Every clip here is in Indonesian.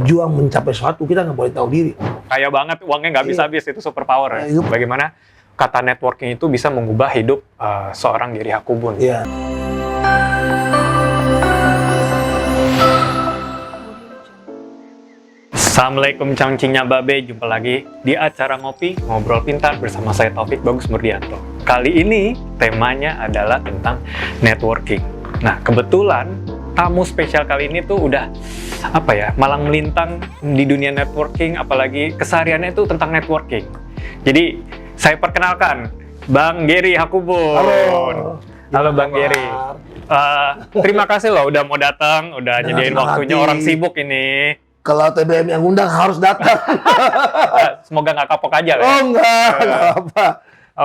berjuang mencapai sesuatu, kita nggak boleh tahu diri. Kaya banget, uangnya nggak bisa habis, itu super power ya. Bagaimana kata networking itu bisa mengubah hidup seorang Gary Hakubun. Iya. Assalamualaikum cangcingnya babe, jumpa lagi di acara ngopi ngobrol pintar bersama saya Taufik Bagus Murdianto. Kali ini temanya adalah tentang networking. Nah, kebetulan tamu spesial kali ini tuh udah malang melintang di dunia networking, apalagi kesehariannya itu tentang networking. Jadi saya perkenalkan Bang Gary Hakubun. Halo Bang Gary. Terima kasih loh udah mau datang, udah nyediain waktunya, orang sibuk ini. Kalau TBM yang undang harus datang. Semoga nggak kapok aja lah. Oh enggak apa.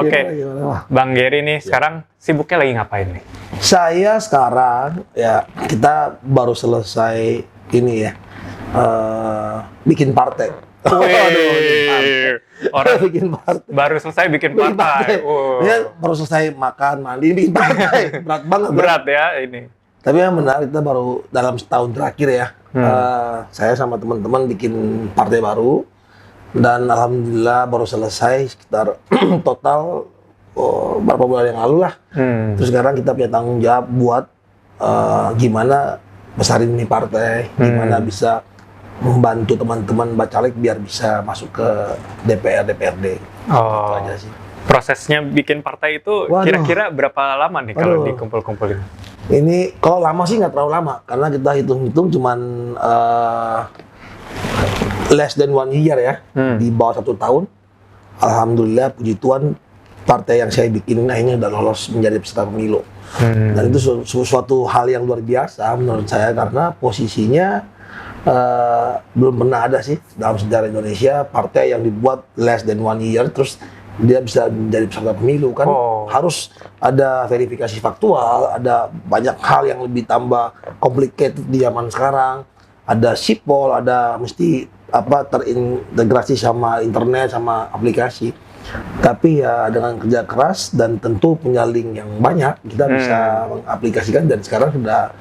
Oke, Bang Gary nih sekarang sibuknya lagi ngapain nih? Saya sekarang ya kita baru selesai ini ya bikin partai. Orang bikin partai. Baru selesai bikin partai. Ya, baru selesai makan mandi bikin partai. Berat banget. Berat ya ini. Tapi yang benar kita baru dalam setahun terakhir ya. Saya sama teman-teman bikin partai baru dan alhamdulillah baru selesai sekitar total berapa bulan yang lalu lah. Terus sekarang kita punya tanggung jawab buat gimana besarin ini partai, gimana bisa membantu teman-teman bacalek biar bisa masuk ke DPR DPRD. Itu aja sih. Prosesnya bikin partai itu kira-kira berapa lama nih kalau dikumpul-kumpulin? Ini kalau lama sih nggak terlalu lama karena kita hitung-hitung cuman less than 1 year ya, di bawah 1 tahun. Alhamdulillah puji Tuhan partai yang saya bikin akhirnya udah lolos menjadi peserta pemilu. Dan itu suatu hal yang luar biasa menurut saya karena posisinya belum pernah ada sih dalam sejarah Indonesia partai yang dibuat less than 1 year terus dia bisa menjadi peserta pemilu kan. Harus ada verifikasi faktual, ada banyak hal yang lebih tambah complicated di zaman sekarang. Ada sipol, ada mesti terintegrasi sama internet sama aplikasi. Tapi ya dengan kerja keras dan tentu punya link yang banyak kita bisa mengaplikasikan dan sekarang sudah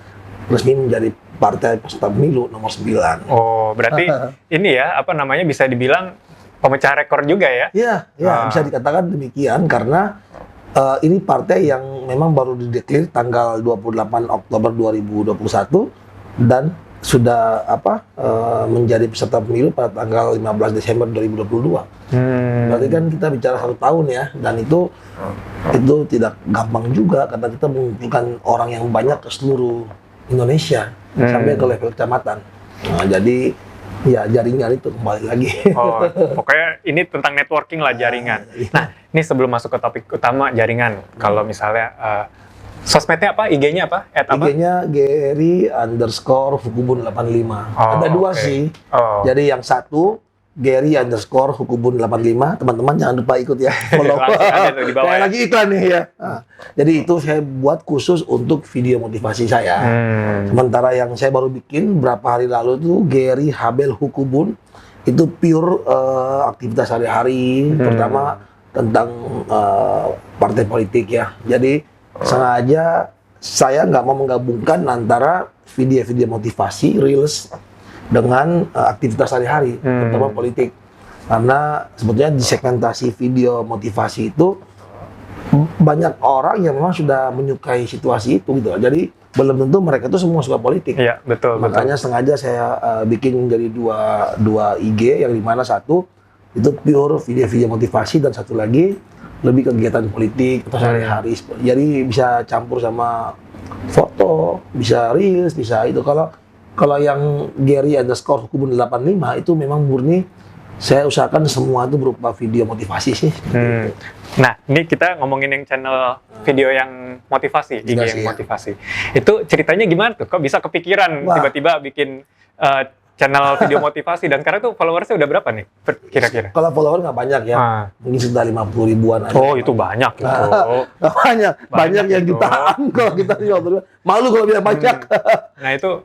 resmi menjadi partai peserta pemilu nomor 9. Oh, berarti ini ya bisa dibilang pemecah rekor juga ya? Iya, bisa dikatakan demikian karena ini partai yang memang baru dideklir tanggal 28 Oktober 2021 dan sudah menjadi peserta pemilu pada tanggal 15 Desember 2022. Berarti kan kita bicara 1 tahun ya, dan itu tidak gampang juga karena kita mengumpulkan orang yang banyak ke seluruh Indonesia sampai ke level kecamatan. Nah, jadi ya jaringan itu kembali lagi. Pokoknya ini tentang networking lah, jaringan. Nah, ini sebelum masuk ke topik utama jaringan, kalau misalnya sosmednya apa? IG-nya apa? IG-nya Gary_Hukubun 85. Ada 2 sih. Jadi yang satu Gary_Hukubun 85. Teman-teman jangan lupa ikut ya. Follow. Kayak lagi iklan nih ya. Jadi itu saya buat khusus untuk video motivasi saya. Sementara yang saya baru bikin berapa hari lalu itu Gary Habel Hukubun. Itu pure aktivitas sehari-hari, terutama tentang partai politik ya. Jadi sengaja saya nggak mau menggabungkan antara video-video motivasi, reels, dengan aktivitas sehari-hari, terutama politik. Karena sebetulnya di segmentasi video motivasi itu banyak orang yang memang sudah menyukai situasi itu gitu. Jadi belum tentu mereka itu semua suka politik. Iya, betul. Makanya sengaja saya bikin jadi dua IG yang dimana satu itu pure video-video motivasi dan satu lagi lebih kegiatan politik atau sehari-hari. Jadi bisa campur sama foto, bisa reels, bisa itu. Kalau yang Gary_Hukubun 85 itu memang murni saya usahakan semua itu berupa video motivasi sih. Nah, ini kita ngomongin yang channel video yang motivasi, IG yang motivasi. Itu ceritanya gimana tuh? Kok bisa kepikiran tiba-tiba bikin channel video motivasi dan sekarang tuh followersnya udah berapa nih kira-kira? Kalau follower nggak banyak ya, mungkin sudah 50 ribuan aja. Oh, itu banyak itu. banyak yang jutaan kalau kita malu kalau bilang banyak. Nah, itu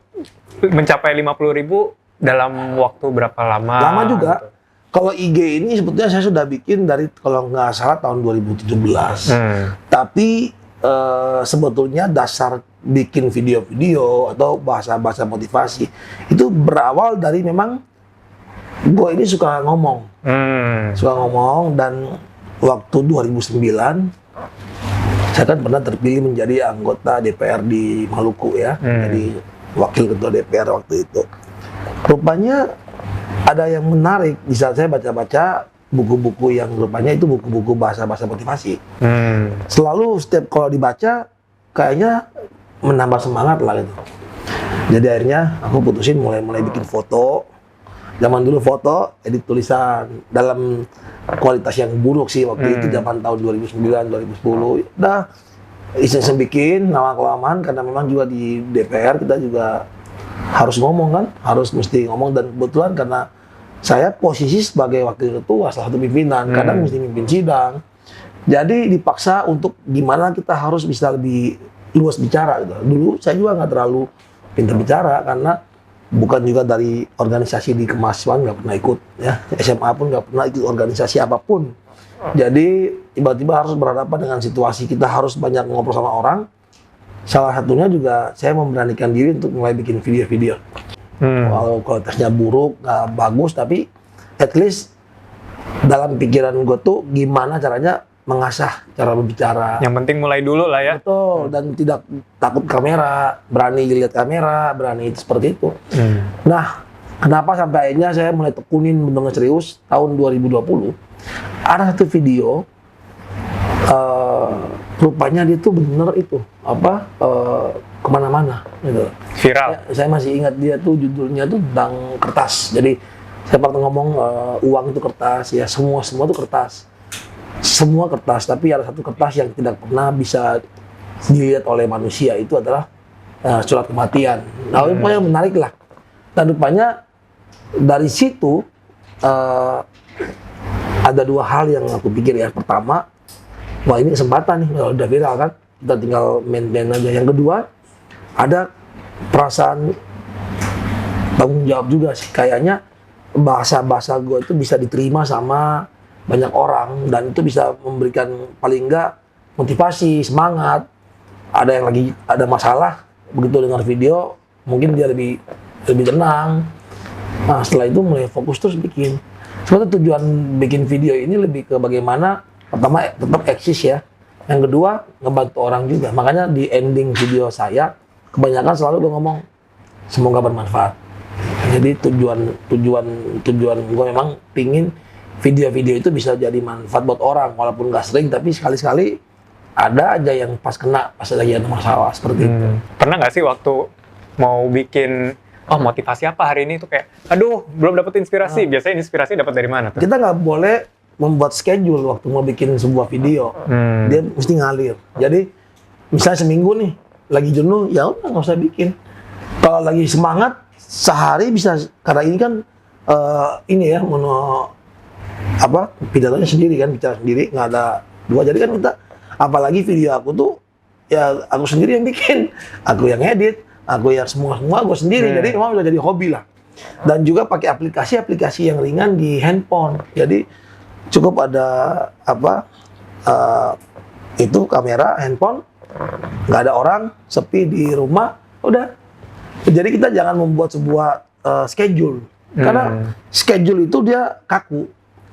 mencapai 50.000 dalam waktu berapa lama? Lama juga. Gitu. Kalau IG ini sebetulnya saya sudah bikin dari kalau nggak salah tahun 2017. Tapi sebetulnya dasar bikin video-video atau bahasa-bahasa motivasi itu berawal dari memang gue ini suka ngomong. Dan waktu 2009 saya kan pernah terpilih menjadi anggota DPR di Maluku ya, jadi wakil ketua DPR waktu itu. Rupanya ada yang menarik di saat saya baca-baca buku-buku yang rupanya itu buku-buku bahasa-bahasa motivasi. Selalu setiap kalau dibaca kayaknya menambah semangat lah gitu. Jadi akhirnya aku putusin mulai bikin foto. Zaman dulu foto, edit tulisan dalam kualitas yang buruk sih waktu itu, zaman tahun 2009, 2010. Udah iseng-iseng bikin, lama-kelamaan karena memang juga di DPR kita juga harus ngomong kan, harus mesti ngomong, dan kebetulan karena saya posisi sebagai wakil ketua salah satu pimpinan, kadang mesti mimpin sidang. Jadi dipaksa untuk gimana kita harus bisa lebih luas bicara gitu. Dulu saya juga nggak terlalu pintar bicara karena bukan juga dari organisasi di kemahasiswaan, nggak pernah ikut ya, SMA pun nggak pernah ikut organisasi apapun. Jadi tiba-tiba harus berhadapan dengan situasi kita harus banyak ngobrol sama orang. Salah satunya juga saya memberanikan diri untuk mulai bikin video-video. Walau kualitasnya buruk, nggak bagus, tapi at least dalam pikiran gue tuh gimana caranya mengasah cara berbicara. Yang penting mulai dulu lah ya. Betul, dan tidak takut kamera, berani lihat kamera, berani seperti itu. Nah, kenapa sampai akhirnya saya mulai tekunin benar-benar serius tahun 2020. Ada satu video, rupanya dia tuh bener itu, kemana-mana gitu. Viral. Saya masih ingat dia tuh judulnya tuh tentang kertas. Jadi saya pernah ngomong uang itu kertas, ya semua tuh kertas. Semua kertas, tapi ada satu kertas yang tidak pernah bisa dilihat oleh manusia, itu adalah surat kematian. Nah, itu yang menarik lah. Dan rupanya dari situ ada dua hal yang aku pikir ya. Pertama, wah ini kesempatan nih, kalau udah viral kan, kita tinggal maintain aja. Yang kedua, ada perasaan tanggung jawab juga sih. Kayaknya bahasa-bahasa gue itu bisa diterima sama banyak orang, dan itu bisa memberikan paling enggak motivasi, semangat. Ada yang lagi ada masalah, begitu dengar video mungkin dia lebih tenang. Nah, setelah itu mulai fokus terus bikin. Sebenarnya tujuan bikin video ini lebih ke bagaimana pertama tetap eksis ya, yang kedua ngebantu orang juga. Makanya di ending video saya kebanyakan selalu gue ngomong semoga bermanfaat. Jadi tujuan gue memang pingin video-video itu bisa jadi manfaat buat orang, walaupun nggak sering, tapi sekali-sekali ada aja yang pas kena, pas lagi ada masalah seperti itu. Pernah nggak sih waktu mau bikin, motivasi apa hari ini tuh kayak, aduh belum dapet inspirasi. Biasanya inspirasi dapat dari mana tuh? Kita nggak boleh membuat schedule waktu mau bikin sebuah video, dia mesti ngalir. Jadi misalnya seminggu nih lagi jenuh, ya udah nggak usah bikin. Kalau lagi semangat sehari bisa, karena ini kan pidatonya sendiri kan, bicara sendiri, nggak ada dua. Jadi kan kita, apalagi video aku tuh ya aku sendiri yang bikin, aku yang edit, aku yang semua gue sendiri. Jadi memang udah jadi hobi lah. Dan juga pakai aplikasi yang ringan di handphone. Jadi cukup ada itu kamera handphone, nggak ada orang, sepi di rumah, udah. Jadi kita jangan membuat sebuah schedule, karena schedule itu dia kaku.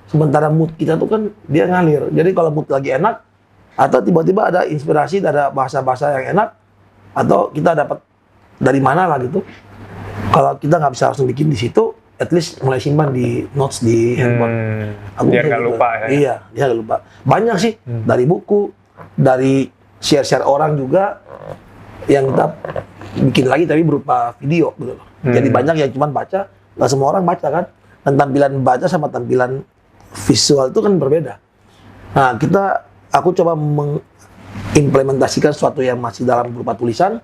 Sementara mood kita tuh kan dia ngalir. Jadi kalau mood lagi enak, atau tiba-tiba ada inspirasi, ada bahasa-bahasa yang enak, atau kita dapat dari mana lah gitu. Kalau kita nggak bisa langsung bikin di situ, at least mulai simpan di notes di handphone. Biar nggak lupa ya. Iya, dia nggak lupa. Banyak sih, dari buku, dari share-share orang juga, yang kita bikin lagi tapi berupa video gitu. Jadi banyak yang cuma baca, nggak semua orang baca kan. Dan tampilan baca sama tampilan visual itu kan berbeda. Nah, aku coba mengimplementasikan sesuatu yang masih dalam berupa tulisan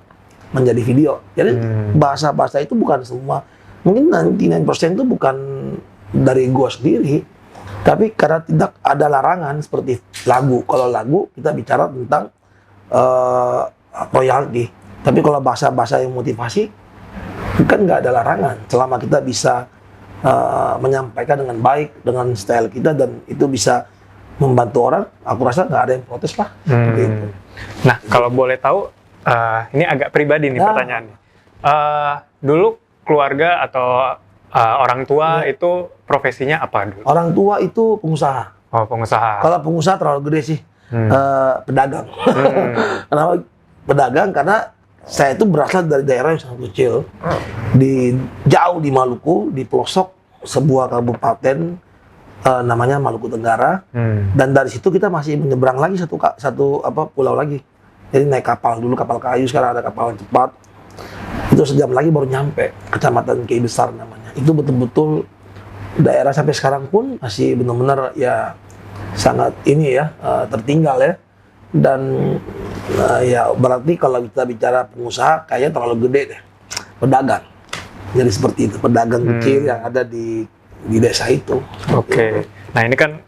menjadi video. Jadi bahasa-bahasa itu bukan semua, mungkin 99% itu bukan dari gua sendiri, tapi karena tidak ada larangan seperti lagu. Kalau lagu kita bicara tentang royalti, tapi kalau bahasa-bahasa yang motivasi kan nggak ada larangan selama kita bisa menyampaikan dengan baik, dengan style kita, dan itu bisa membantu orang. Aku rasa nggak ada yang protes lah. Gitu. Nah, kalau boleh tahu, ini agak pribadi nih pertanyaannya. Dulu keluarga atau orang tua itu profesinya apa dulu? Orang tua itu pengusaha. Oh, pengusaha. Kalau pengusaha terlalu gede sih, pedagang. Kenapa pedagang? Karena saya itu berasal dari daerah yang sangat kecil, jauh di Maluku, di pelosok sebuah kabupaten namanya Maluku Tenggara. Dan dari situ kita masih menyeberang lagi satu pulau lagi. Jadi naik kapal dulu, kapal kayu, sekarang ada kapal cepat. Itu sejam lagi baru nyampe Kecamatan Kei Besar namanya. Itu betul-betul daerah sampai sekarang pun masih benar-benar ya sangat tertinggal ya. Dan ya berarti kalau kita bicara pengusaha kayaknya terlalu gede deh. Pedagang. Jadi seperti itu, pedagang kecil yang ada di desa itu. Oke. Nah, ini kan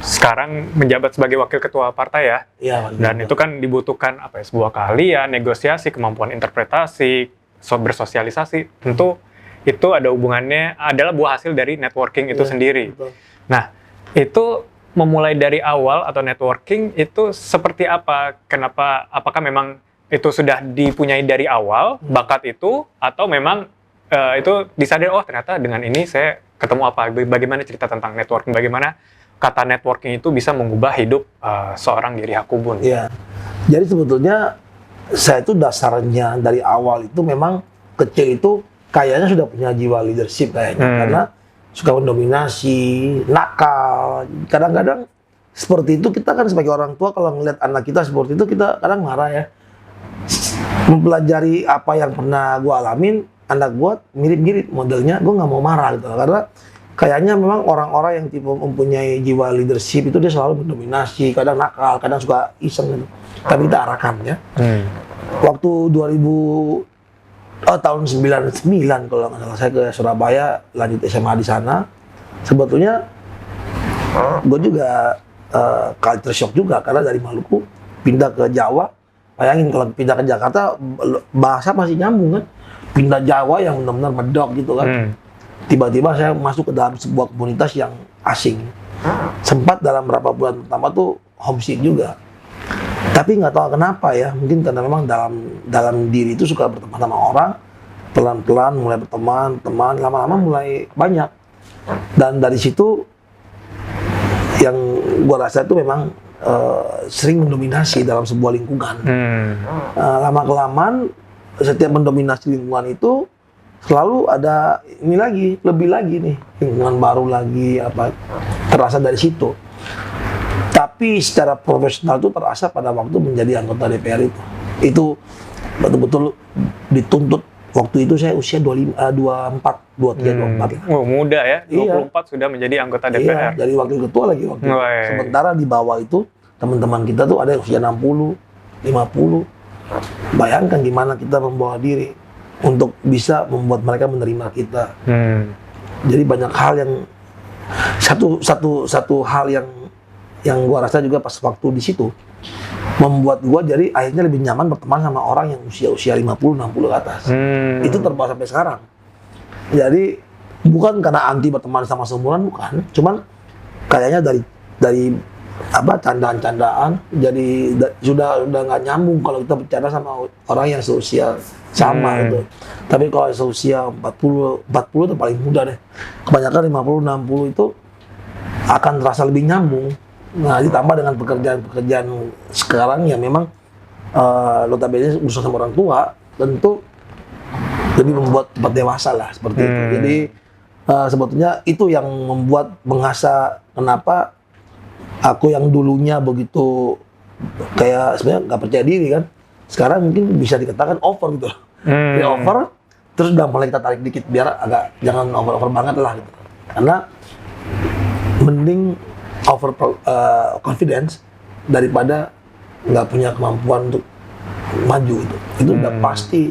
sekarang menjabat sebagai wakil ketua partai ya. Iya. Dan itu kan dibutuhkan sebuah keahlian, negosiasi, kemampuan interpretasi, bersosialisasi. Tentu itu ada hubungannya, adalah buah hasil dari networking itu sendiri. Betul. Nah, itu memulai dari awal atau networking itu seperti apa? Kenapa? Apakah memang itu sudah dipunyai dari awal bakat itu, atau memang itu disadari, oh ternyata dengan ini saya ketemu apa? Bagaimana cerita tentang networking? Bagaimana kata networking itu bisa mengubah hidup seorang Gary Hakubun? Iya. Jadi sebetulnya saya itu dasarnya dari awal itu memang kecil itu kayaknya sudah punya jiwa leadership kayaknya, karena suka mendominasi, nakal. Kadang-kadang seperti itu kita kan sebagai orang tua kalau ngeliat anak kita seperti itu kita kadang marah ya. Mempelajari apa yang pernah gue alamin, anak gue mirip-mirip modelnya, gue nggak mau marah gitu. Karena kayaknya memang orang-orang yang tipe mempunyai jiwa leadership itu dia selalu mendominasi, kadang nakal, kadang suka iseng gitu. Tapi kita arahkan ya. Waktu tahun 99 kalau nggak salah saya ke Surabaya lanjut SMA di sana. Sebetulnya gue juga culture shock juga karena dari Maluku pindah ke Jawa. Bayangin kalau pindah ke Jakarta bahasa masih nyambung kan. Pindah Jawa yang benar-benar medok gitu kan. Tiba-tiba saya masuk ke dalam sebuah komunitas yang asing. Sempat dalam beberapa bulan pertama tuh homesick juga. Tapi nggak tahu kenapa ya, mungkin karena memang dalam diri itu suka berteman sama orang, pelan-pelan mulai berteman, lama-lama mulai banyak. Dan dari situ yang gua rasa itu memang sering mendominasi dalam sebuah lingkungan. Lama-kelamaan setiap mendominasi lingkungan itu selalu ada ini lagi, lebih lagi nih, lingkungan baru lagi terasa dari situ. Tapi secara profesional itu terasa pada waktu menjadi anggota DPR itu. Itu betul-betul dituntut. Waktu itu saya usia 23, 24 lah. Oh, muda ya, 24 iya. Sudah menjadi anggota DPR. Iya, jadi wakil ketua lagi waktu itu. Sementara di bawah itu, teman-teman kita tuh ada yang usia 60, 50. Bayangkan gimana kita membawa diri untuk bisa membuat mereka menerima kita. Jadi banyak hal yang, satu hal yang gua rasa juga pas waktu di situ membuat gua jadi akhirnya lebih nyaman berteman sama orang yang usia 50-60 ke atas. Itu terbawa sampai sekarang. Jadi bukan karena anti berteman sama seumuran, bukan. Cuman kayaknya dari candaan-candaan jadi sudah nggak nyambung kalau kita bicara sama orang yang seusia sama gitu. Tapi kalau seusia 40 itu paling muda deh. Kebanyakan 50-60 itu akan terasa lebih nyambung. Nah, ditambah dengan pekerjaan sekarang yang memang notabene urusan sama orang tua, tentu lebih membuat cepat dewasa lah seperti itu. Jadi sebetulnya itu yang membuat mengasah kenapa aku yang dulunya begitu kayak sebenarnya nggak percaya diri kan, sekarang mungkin bisa dikatakan over gitu. Dia over, terus udah mulai kita tarik dikit biar agak jangan over banget lah gitu. Karena mending over confidence daripada nggak punya kemampuan untuk maju itu udah pasti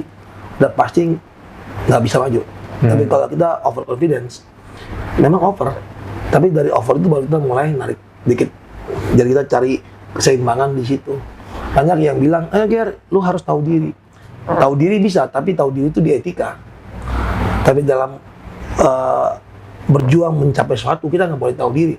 nggak bisa maju. Tapi kalau kita over confidence memang over, tapi dari over itu baru kita mulai narik dikit, jadi kita cari keseimbangan di situ. Banyak yang bilang, Ger, lu harus tahu diri. Tahu diri bisa, tapi tahu diri itu di etika. Tapi dalam berjuang mencapai sesuatu kita nggak boleh tahu diri.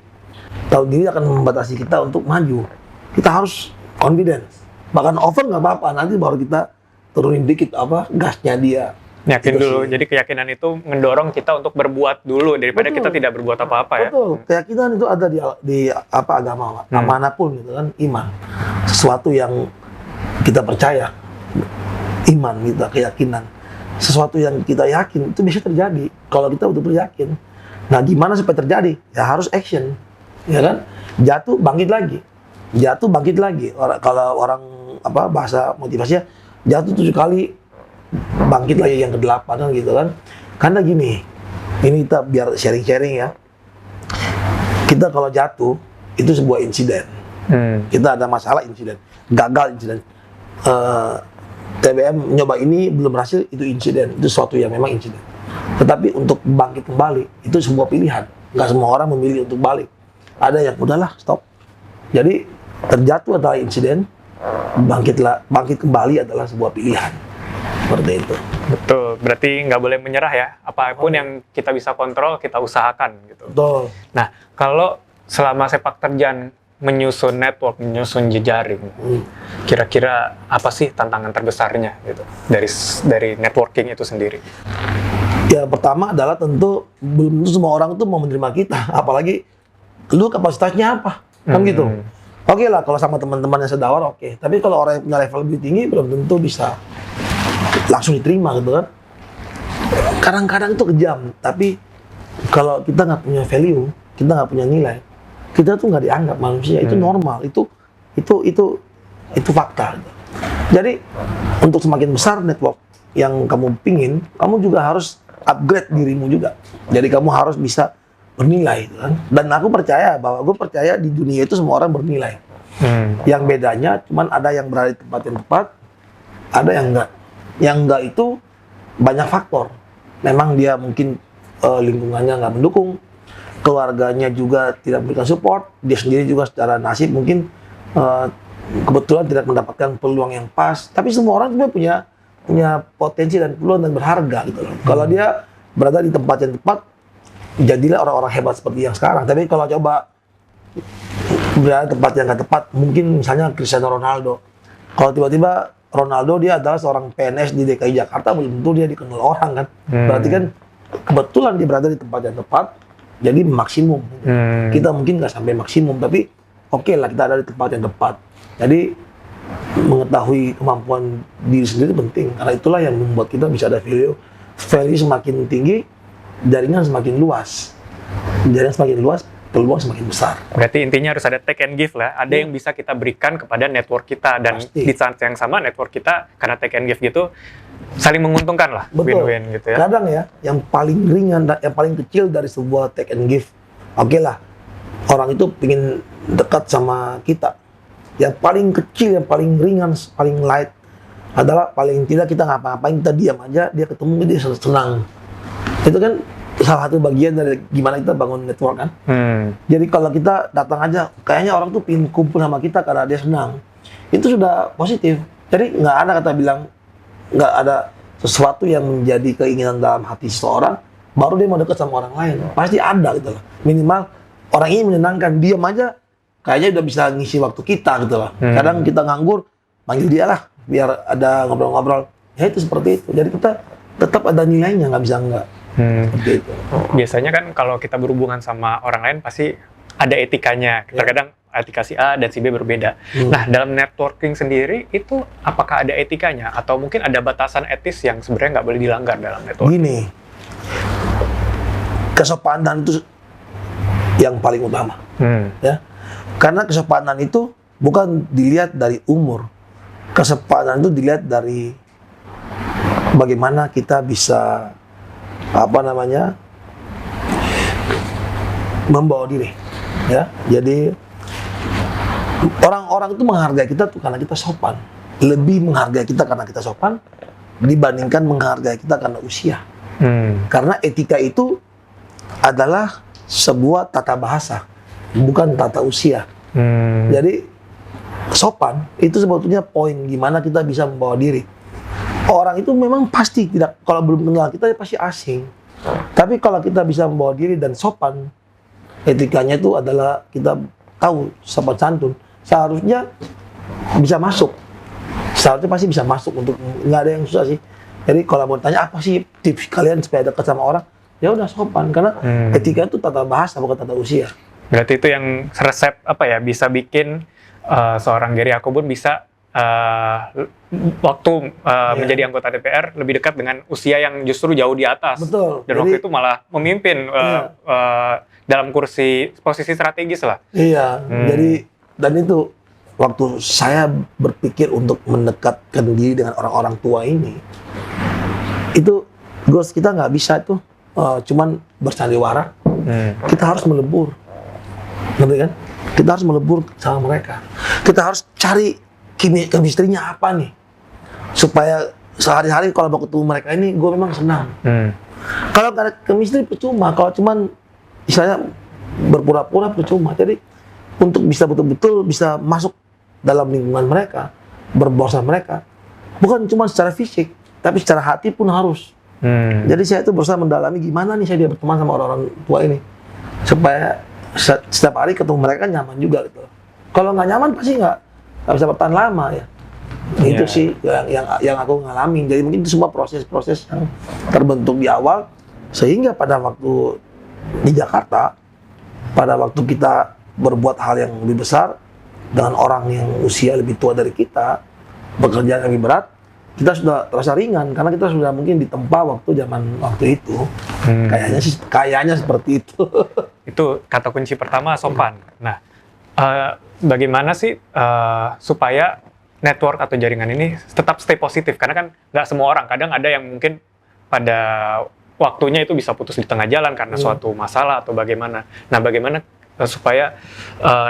Tahu diri akan membatasi kita untuk maju. Kita harus confidence. Bahkan over nggak apa-apa, nanti baru kita turunin dikit gasnya dia. Yakin Itu dulu. sih. Jadi keyakinan itu mendorong kita untuk berbuat dulu daripada Betul. kita tidak berbuat apa-apa ya. Betul, keyakinan itu ada di agama, manapun gitu kan, iman. Sesuatu yang kita percaya, iman kita, keyakinan. Sesuatu yang kita yakin itu bisa terjadi kalau kita betul-betul yakin. Nah, gimana supaya terjadi? Ya harus action, ya kan? Jatuh bangkit lagi, jatuh bangkit lagi. Kalau orang bahasa motivasinya jatuh 7 kali, bangkit lagi yang ke-8 kan gitu kan. Karena gini, ini kita biar sharing-sharing ya. Kita kalau jatuh itu sebuah insiden. Kita ada masalah insiden, gagal insiden. TBM nyoba ini belum berhasil, itu insiden, itu sesuatu yang memang insiden. Tetapi untuk bangkit kembali itu sebuah pilihan. Nggak semua orang memilih untuk balik. Ada yang udahlah stop. Jadi terjatuh adalah insiden, bangkit kembali adalah sebuah pilihan. Seperti itu. Betul. Berarti nggak boleh menyerah ya. Apapun yang kita bisa kontrol kita usahakan gitu. Betul. Nah, kalau selama sepak terjang menyusun network, menyusun jejaring, kira-kira apa sih tantangan terbesarnya gitu dari networking itu sendiri? Ya pertama adalah tentu belum tentu semua orang tuh mau menerima kita, apalagi lu kapasitasnya apa, kan gitu. Oke lah kalau sama teman-teman yang sedawar oke, tapi kalau orang yang punya level lebih tinggi belum tentu bisa langsung diterima gitu kan. Kadang-kadang itu kejam, tapi kalau kita nggak punya value, kita nggak punya nilai, kita tuh nggak dianggap manusia. Itu normal, itu fakta. Jadi untuk semakin besar network yang kamu pingin, kamu juga harus upgrade dirimu juga. Jadi kamu harus bisa bernilai, gitu kan? Dan aku percaya gue percaya di dunia itu semua orang bernilai. Yang bedanya cuman ada yang berada di tempat yang tepat, ada yang enggak. Yang enggak itu banyak faktor. Memang dia mungkin lingkungannya nggak mendukung, keluarganya juga tidak memberikan support, dia sendiri juga secara nasib mungkin kebetulan tidak mendapatkan peluang yang pas. Tapi semua orang sebenarnya punya potensi dan peluang dan berharga gitu loh. Kalau dia berada di tempat yang tepat, jadilah orang-orang hebat seperti yang sekarang. Tapi kalau coba berada di tempat yang nggak tepat, mungkin misalnya Cristiano Ronaldo. Kalau tiba-tiba Ronaldo dia adalah seorang PNS di DKI Jakarta, belum tentu dia dikenal orang kan. Berarti kan kebetulan dia berada di tempat yang tepat, jadi maksimum. Kita mungkin nggak sampai maksimum, tapi oke lah kita ada di tempat yang tepat. Jadi mengetahui kemampuan diri sendiri penting, karena itulah yang membuat kita bisa ada value semakin tinggi, jaringan semakin luas. Jaringan semakin luas, peluang semakin besar. Berarti intinya harus ada take and give lah. Ada yang bisa kita berikan kepada network kita, dan Pasti. di saat yang sama network kita karena take and give gitu saling menguntungkan lah, Betul. win-win gitu ya. Kadang ya, yang paling ringan, yang paling kecil dari sebuah take and give, oke lah, orang itu ingin dekat sama kita. Yang paling kecil, yang paling ringan, paling light adalah paling tidak kita ngapa-ngapain, kita diam aja, dia ketemu, dia senang. Itu kan salah satu bagian dari gimana kita bangun network kan. Jadi kalau kita datang aja, kayaknya orang tuh pengen kumpul sama kita karena dia senang. Itu sudah positif. Jadi nggak ada kata bilang, nggak ada sesuatu yang menjadi keinginan dalam hati seseorang, baru dia mau dekat sama orang lain. Pasti ada gitu loh. Minimal orang ini menyenangkan, diam aja, kayaknya udah bisa ngisi waktu kita gitu loh. Kadang kita nganggur, panggil dia lah, biar ada ngobrol-ngobrol. Ya itu seperti itu. Jadi kita tetap ada nilainya, nggak bisa enggak. Gitu. Biasanya kan kalau kita berhubungan sama orang lain pasti ada etikanya. Terkadang etika si A dan si B berbeda. Nah, dalam networking sendiri itu apakah ada etikanya atau mungkin ada batasan etis yang sebenarnya nggak boleh dilanggar dalam networking? Gini, kesopanan itu yang paling utama, ya. Karena kesopanan itu bukan dilihat dari umur, kesopanan itu dilihat dari bagaimana kita bisa membawa diri, ya. Jadi orang-orang itu menghargai kita tuh karena kita sopan, lebih menghargai kita karena kita sopan dibandingkan menghargai kita karena usia. Karena etika itu adalah sebuah tata bahasa, bukan tata usia. Jadi sopan itu sebetulnya poin gimana kita bisa membawa diri. Orang itu memang pasti tidak, kalau belum kenal kita pasti asing. Tapi kalau kita bisa membawa diri dan sopan, etikanya itu adalah kita tahu sopan santun, seharusnya bisa masuk seharusnya pasti bisa masuk untuk nggak ada yang susah sih. Jadi kalau mau tanya apa sih tips kalian supaya dekat sama orang, ya udah sopan karena etika itu tata bahasa bukan tata usia. Berarti itu yang resep apa ya bisa bikin seorang Gary Yacobun bisa waktu menjadi anggota DPR lebih dekat dengan usia yang justru jauh di atas. Betul. Dan waktu itu malah memimpin dalam posisi strategis lah. Iya. Jadi dan itu waktu saya berpikir untuk mendekatkan diri dengan orang-orang tua ini, itu Gus kita nggak bisa tuh cuman bersandiwara. Kita harus melebur, ngerti kan? Kita harus melebur sama mereka. Kita harus cari chemistry-nya apa nih, supaya sehari-hari kalau mau ketemu mereka ini, gue memang senang. Kalau nggak ada chemistry percuma, kalau cuman misalnya berpura-pura percuma. Jadi untuk bisa betul-betul bisa masuk dalam lingkungan mereka, berbaur sama mereka, bukan cuma secara fisik, tapi secara hati pun harus. Jadi saya itu berusaha mendalami gimana nih saya dia berteman sama orang-orang tua ini, supaya setiap hari ketemu mereka nyaman juga gitu. Kalau nggak nyaman pasti nggak bisa bertahan lama ya. Itu sih yang aku ngalamin. Jadi mungkin itu semua proses-proses yang terbentuk di awal, sehingga pada waktu di Jakarta, pada waktu kita berbuat hal yang lebih besar dengan orang yang usia lebih tua dari kita, pekerjaan yang lebih berat, kita sudah terasa ringan karena kita sudah mungkin ditempa waktu itu. Kayaknya seperti itu. Itu kata kunci pertama, sopan. Nah, bagaimana sih supaya network atau jaringan ini tetap stay positif? Karena kan nggak semua orang, kadang ada yang mungkin pada waktunya itu bisa putus di tengah jalan karena suatu masalah atau bagaimana. Nah, bagaimana supaya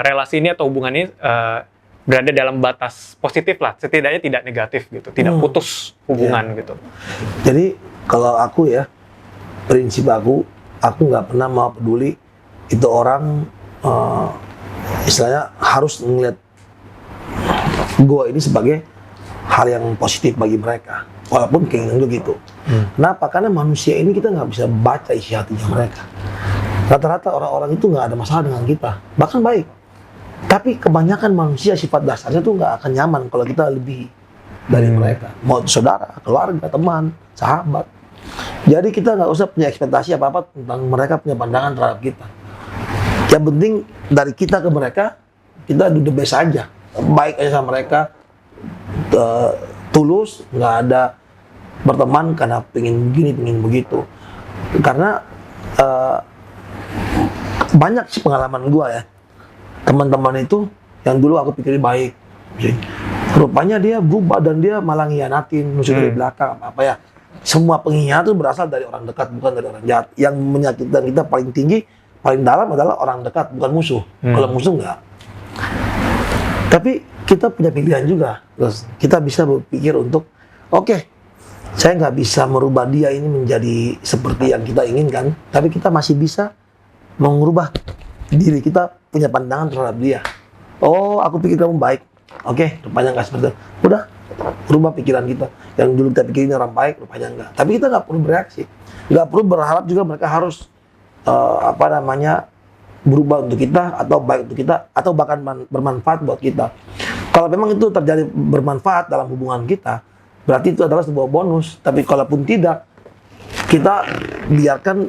relasi ini atau hubungan ini berada dalam batas positif lah, setidaknya tidak negatif gitu, tidak putus hubungan gitu. Jadi kalau aku ya, prinsip aku nggak pernah mau peduli itu orang istilahnya harus melihat gue ini sebagai hal yang positif bagi mereka, walaupun keinginan gue gitu. Kenapa? Karena manusia ini kita nggak bisa baca isi hatinya mereka. Rata-rata orang-orang itu nggak ada masalah dengan kita, bahkan baik. Tapi kebanyakan manusia sifat dasarnya tuh nggak akan nyaman kalau kita lebih dari mereka. Mau itu saudara, keluarga, teman, sahabat. Jadi kita nggak usah punya ekspektasi apa-apa tentang mereka punya pandangan terhadap kita. Yang penting dari kita ke mereka, kita do the best aja. Baik aja sama mereka, tulus, nggak ada berteman karena pengen begini, pengen begitu. Karena banyak sih pengalaman gua ya, teman-teman itu yang dulu aku pikirin baik, rupanya dia berubah dan dia malah ngianatin, nusuk dari belakang apa ya. Semua pengkhianat itu berasal dari orang dekat, bukan dari orang jahat. Yang menyakitkan kita paling tinggi, paling dalam adalah orang dekat, bukan musuh. Kalau musuh enggak. Tapi kita punya pilihan juga. Terus kita bisa berpikir untuk, oke, saya nggak bisa merubah dia ini menjadi seperti yang kita inginkan, tapi kita masih bisa mengubah diri kita punya pandangan terhadap dia. Oh, aku pikir kamu baik. Oke, rupanya nggak seperti itu. Udah, rubah pikiran kita. Yang dulu kita pikirin orang baik, rupanya enggak. Tapi kita nggak perlu bereaksi. Nggak perlu berharap juga mereka harus berubah untuk kita, atau baik untuk kita, atau bahkan bermanfaat buat kita. Kalau memang itu terjadi bermanfaat dalam hubungan kita, berarti itu adalah sebuah bonus. Tapi kalaupun tidak, kita biarkan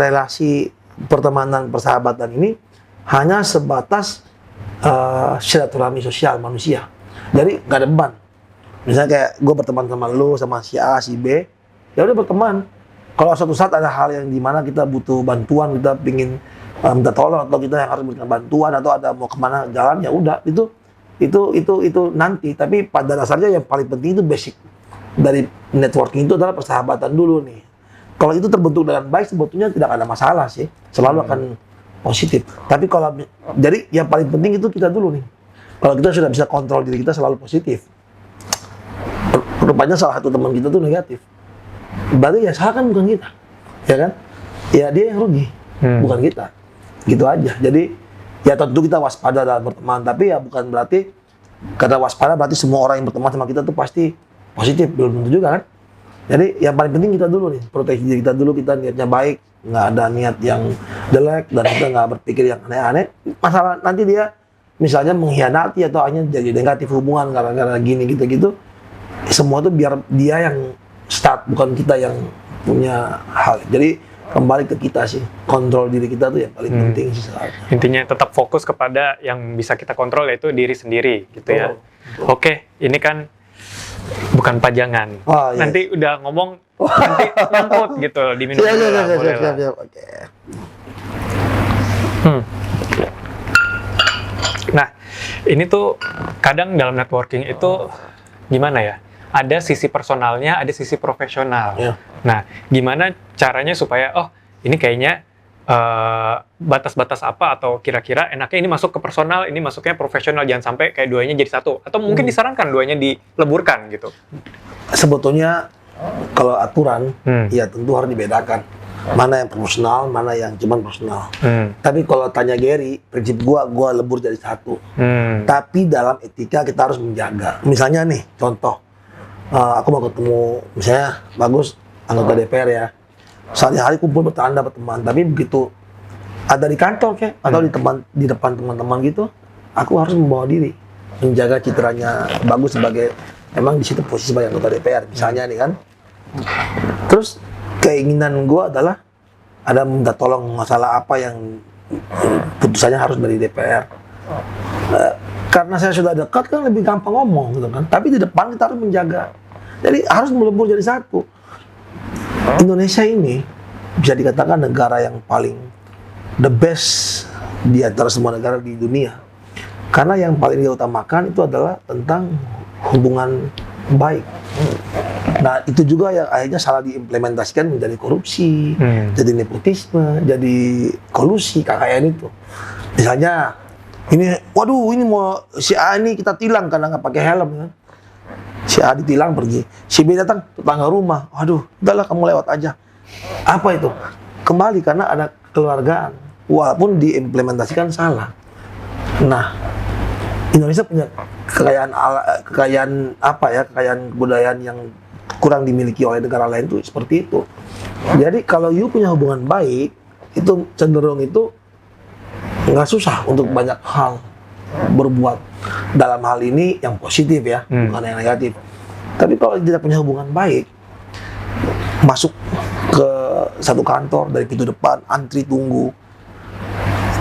relasi pertemanan, persahabatan ini hanya sebatas silaturahmi sosial manusia. Jadi nggak ada beban. Misalnya kayak gue berteman sama lu, sama si A, si B, ya udah berteman. Kalau suatu saat ada hal yang dimana kita butuh bantuan, kita pingin minta tolong, atau kita yang harus memberikan bantuan, atau ada mau kemana jalan, ya udah itu nanti. Tapi pada dasarnya yang paling penting itu basic dari networking itu adalah persahabatan dulu nih. Kalau itu terbentuk dengan baik, sebetulnya tidak ada masalah sih, selalu akan positif. Tapi kalau jadi yang paling penting itu kita dulu nih. Kalau kita sudah bisa kontrol diri kita selalu positif, rupanya salah satu teman kita tuh negatif, berarti ya salah kan bukan kita, ya kan? Ya dia yang rugi, bukan kita. Gitu aja. Jadi ya tentu kita waspada dalam berteman, tapi ya bukan berarti karena waspada berarti semua orang yang berteman sama kita tuh pasti positif, belum tentu juga kan. Jadi yang paling penting kita dulu nih, proteksi diri kita dulu, kita niatnya baik, nggak ada niat yang jelek, dan kita nggak berpikir yang aneh-aneh. Masalah nanti dia misalnya mengkhianati atau hanya jadi negatif hubungan gara-gara gini gitu-gitu, semua itu biar dia yang start, bukan kita yang punya hal. Jadi kembali ke kita sih, kontrol diri kita tuh yang paling penting sih sekarang. Intinya tetap fokus kepada yang bisa kita kontrol, yaitu diri sendiri gitu ya. Oke, ini kan bukan pajangan. Oh, iya. Nanti udah ngomong nanti nyangkut gitu, diminum Iya, dulu iya, lah, iya, boleh siap, lah. siap. Oke. Nah, ini tuh kadang dalam networking itu gimana ya? Ada sisi personalnya, ada sisi profesional. Iya. Nah, gimana caranya supaya ini kayaknya batas-batas apa atau kira-kira enaknya ini masuk ke personal, ini masuknya profesional, jangan sampai kayak duanya jadi satu. Atau mungkin disarankan duanya dileburkan gitu. Sebetulnya kalau aturan, ya tentu harus dibedakan. Mana yang profesional, mana yang cuman personal. Tapi kalau tanya Gary, prinsip gua lebur jadi satu. Tapi dalam etika kita harus menjaga. Misalnya nih, contoh, aku mau ketemu, misalnya Bagus, anggota DPR ya. Sehari-hari kumpul berteman, tapi begitu ada di kantor kayak atau di depan teman-teman gitu, aku harus membawa diri, menjaga citranya Bagus sebagai emang di situ posisi sebagai anggota DPR misalnya nih kan. Terus keinginan gue adalah ada minta tolong masalah apa yang putusannya harus dari DPR. Karena saya sudah dekat kan lebih gampang ngomong gitu kan. Tapi di depan kita harus menjaga. Jadi harus melebur jadi satu. Indonesia ini bisa dikatakan negara yang paling the best di antara semua negara di dunia. Karena yang paling diutamakan itu adalah tentang hubungan baik. Nah, itu juga yang akhirnya salah diimplementasikan menjadi korupsi, jadi nepotisme, jadi kolusi, KKN itu. Misalnya, ini mau si A ini kita tilang karena nggak pakai helm kan. Si A ditilang pergi, si B datang tetangga rumah, waduh, udahlah kamu lewat aja. Apa itu? Kembali karena ada kekeluargaan, walaupun diimplementasikan salah. Nah, Indonesia punya kekayaan kebudayaan yang kurang dimiliki oleh negara lain itu seperti itu. Jadi kalau you punya hubungan baik, itu cenderung itu nggak susah untuk banyak hal berbuat dalam hal ini yang positif ya, bukan yang negatif. Tapi kalau tidak punya hubungan baik, masuk ke satu kantor dari pintu depan, antri tunggu,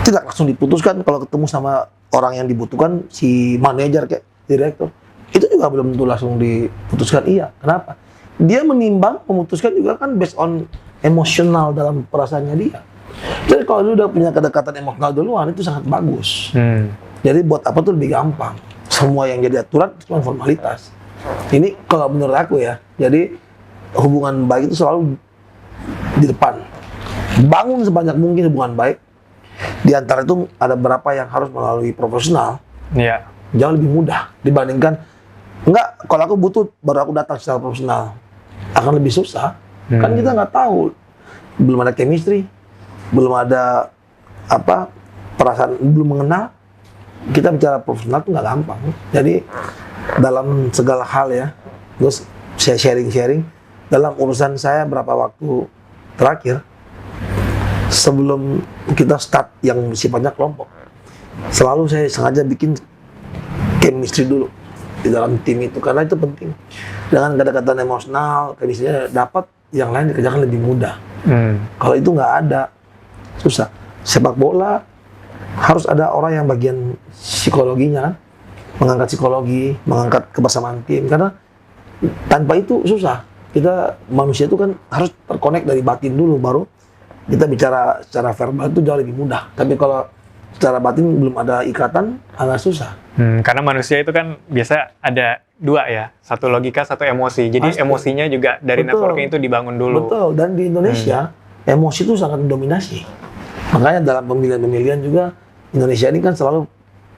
tidak langsung diputuskan. Kalau ketemu sama orang yang dibutuhkan, si manajer kayak direktur, itu juga belum tentu langsung diputuskan iya. Kenapa? Dia menimbang, memutuskan juga kan based on emosional dalam perasaannya dia. Jadi kalau dia udah punya kedekatan emosional duluan, itu sangat bagus. Jadi buat apa tuh lebih gampang. Semua yang jadi aturan cuma formalitas. Ini kalau menurut aku ya. Jadi hubungan baik itu selalu di depan. Bangun sebanyak mungkin hubungan baik. Di antara itu ada beberapa yang harus melalui profesional. Iya. Jauh lebih mudah dibandingkan kalau aku butuh baru aku datang secara profesional. Akan lebih susah. Kan kita nggak tahu. Belum ada chemistry, belum ada perasaan, belum mengenal. Kita bicara profesional itu nggak gampang. Jadi dalam segala hal ya, terus saya sharing dalam urusan saya berapa waktu terakhir sebelum kita start yang sifatnya kelompok, selalu saya sengaja bikin chemistry dulu di dalam tim itu karena itu penting. Dengan kedekatan emosional, chemistry-nya dapat, yang lain dikerjakan lebih mudah. Kalau itu nggak ada, susah. Sepak bola harus ada orang yang bagian psikologinya kan, mengangkat psikologi, mengangkat kebersamaan tim, karena tanpa itu susah. Kita manusia itu kan harus terkonek dari batin dulu, baru kita bicara secara verbal itu jauh lebih mudah. Tapi kalau secara batin belum ada ikatan, agak susah. Karena manusia itu kan biasa ada dua ya, satu logika, satu emosi. Jadi emosinya juga dari networking itu dibangun dulu. Betul, dan di Indonesia emosi itu sangat mendominasi. Makanya dalam pemilihan-pemilihan juga Indonesia ini kan selalu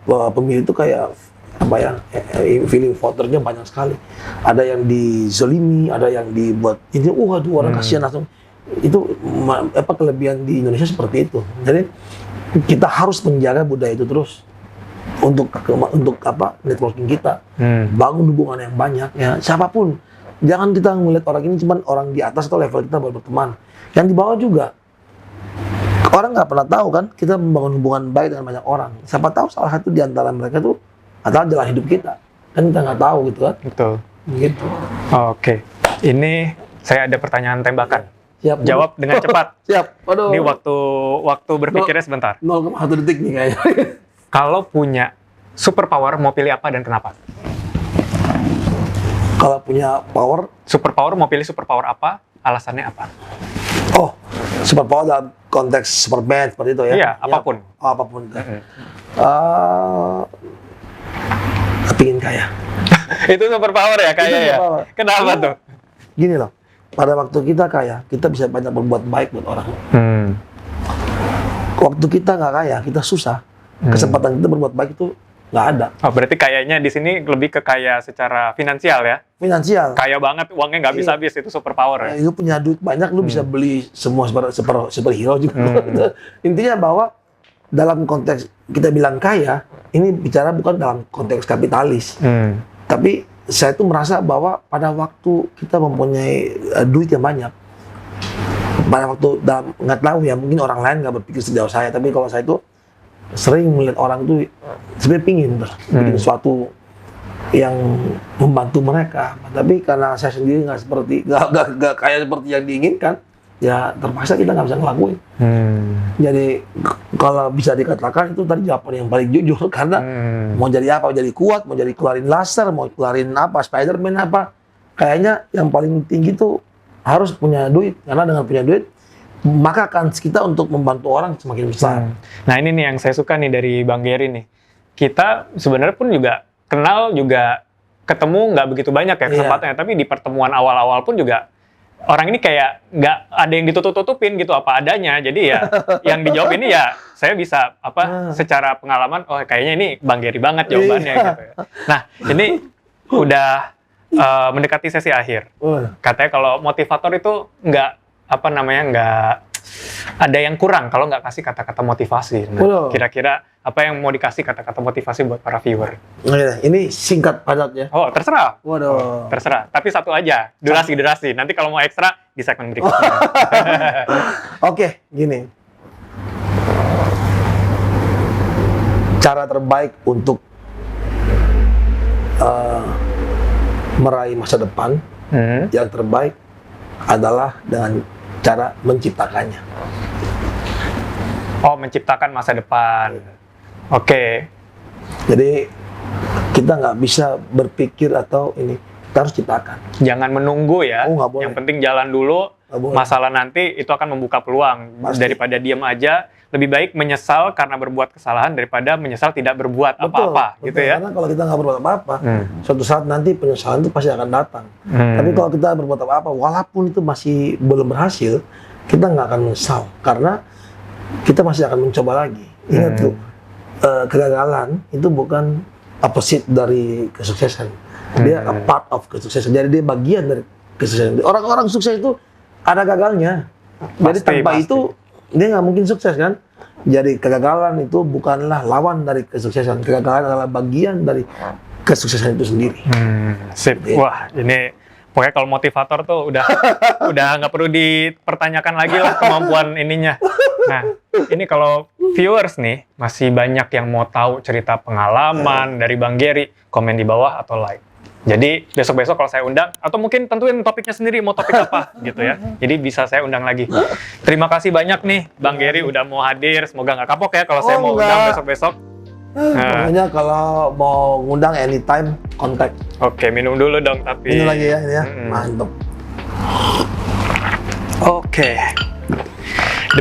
pemilih itu kayak feeling voternya banyak sekali. Ada yang dizolimi, ada yang dibuat ini, orang kasihan langsung. Itu kelebihan di Indonesia seperti itu. Jadi kita harus menjaga budaya itu terus untuk networking kita. Bangun hubungan yang banyak ya, siapapun. Jangan kita melihat orang ini cuma orang di atas atau level kita baru berteman. Yang di bawah juga. Orang nggak pernah tahu kan, kita membangun hubungan baik dengan banyak orang. Siapa tahu salah satu di antara mereka itu adalah jalan hidup kita. Kan kita nggak tahu gitu kan. Betul. Gitu. Oke. Ini saya ada pertanyaan tembakan. Siap. Jawab dengan cepat. Siap. Waduh. Ini waktu berpikirnya sebentar. 0,1 detik nih kayaknya. Kalau punya superpower mau pilih apa dan kenapa? Kalau punya power, Superpower mau pilih superpower apa? Alasannya apa? superpower dalam konteks Superman seperti itu ya? Iya, apapun. Apapun. Kepingin kaya. Itu superpower ya kayaknya ya? superpower. Kenapa tuh? Gini loh, pada waktu kita kaya, kita bisa banyak berbuat baik buat orang. Waktu kita nggak kaya, kita susah. Kesempatan kita berbuat baik itu nggak ada. Oh, berarti kayaknya di sini lebih ke kaya secara finansial ya? Finansial. Kaya banget, uangnya nggak bisa habis, itu superpower ya? Lu punya duit banyak, lu bisa beli semua superhero juga. Intinya bahwa dalam konteks kita bilang kaya, ini bicara bukan dalam konteks kapitalis. Tapi saya tuh merasa bahwa pada waktu kita mempunyai duit yang banyak, pada waktu nggak tahu ya, mungkin orang lain nggak berpikir sejauh saya, tapi kalau saya itu sering melihat orang tuh sebenarnya pingin bikin sesuatu yang membantu mereka, tapi karena saya sendiri nggak kaya seperti yang diinginkan, ya terpaksa kita nggak bisa ngelakuin. Jadi kalau bisa dikatakan itu tadi jawaban yang paling jujur, karena mau jadi apa, mau jadi kuat, mau jadi keluarin laser, mau keluarin apa, Spiderman apa, kayaknya yang paling tinggi tuh harus punya duit, karena dengan punya duit maka kans kita untuk membantu orang semakin besar. Nah ini nih yang saya suka nih dari Bang Gary nih. Kita sebenarnya pun juga kenal, juga ketemu nggak begitu banyak ya kesempatannya, tapi di pertemuan awal-awal pun juga orang ini kayak nggak ada yang ditutup-tutupin gitu apa adanya. Jadi ya yang dijawab ini ya saya bisa secara pengalaman, oh kayaknya ini Bang Gary banget jawabannya gitu ya. Nah ini udah mendekati sesi akhir. Katanya kalau motivator itu nggak ada yang kurang kalau nggak kasih kata-kata motivasi. Nah, kira-kira apa yang mau dikasih kata-kata motivasi buat para viewer? Ini singkat padat ya. Oh, terserah. Waduh. Terserah. Tapi satu aja, durasi. Nanti kalau mau ekstra di segmen berikutnya. Oke, gini. Cara terbaik untuk meraih masa depan yang terbaik adalah dengan cara menciptakannya. Oh, menciptakan masa depan. Oke. Jadi kita nggak bisa berpikir atau ini, kita harus ciptakan. Jangan menunggu ya. Nggak boleh. Yang penting jalan dulu. Masalah nanti itu akan membuka peluang. Pasti. Daripada diam aja, lebih baik menyesal karena berbuat kesalahan daripada menyesal tidak berbuat apa-apa, gitu ya. Karena kalau kita nggak berbuat apa-apa, suatu saat nanti penyesalan itu pasti akan datang. Tapi kalau kita berbuat apa-apa, walaupun itu masih belum berhasil, kita nggak akan menyesal karena kita masih akan mencoba lagi. Ingat tuh, kegagalan itu bukan opposite dari kesuksesan. Dia a part of kesuksesan. Jadi dia bagian dari kesuksesan. Orang-orang sukses itu ada gagalnya. Jadi tanpa itu dia nggak mungkin sukses kan. Jadi kegagalan itu bukanlah lawan dari kesuksesan. Kegagalan adalah bagian dari kesuksesan itu sendiri. Sip. Wah, ini pokoknya kalau motivator tuh udah nggak perlu dipertanyakan lagi lah kemampuan ininya. Nah, ini kalau viewers nih masih banyak yang mau tahu cerita pengalaman dari Bang Gary, komen di bawah atau like. Jadi besok-besok kalau saya undang, atau mungkin tentuin topiknya sendiri, mau topik apa gitu ya. Jadi bisa saya undang lagi. Terima kasih banyak nih Bang Gary udah mau hadir. Semoga nggak kapok ya kalau saya mau undang besok-besok. Pokoknya kalau mau ngundang anytime, kontak. Oke, minum dulu dong tapi. Ini lagi ya, ini ya. Mantap. Oke.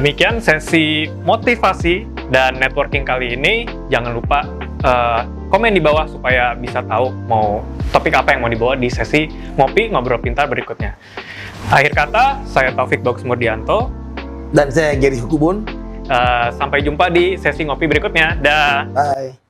Demikian sesi motivasi dan networking kali ini. Jangan lupa komen di bawah supaya bisa tahu mau topik apa yang mau dibawa di sesi Ngopi Ngobrol Pintar berikutnya. Akhir kata, saya Taufik Bagus Murdianto. Dan saya Gary Hukubun. Sampai jumpa di sesi ngopi berikutnya. Dah. Bye.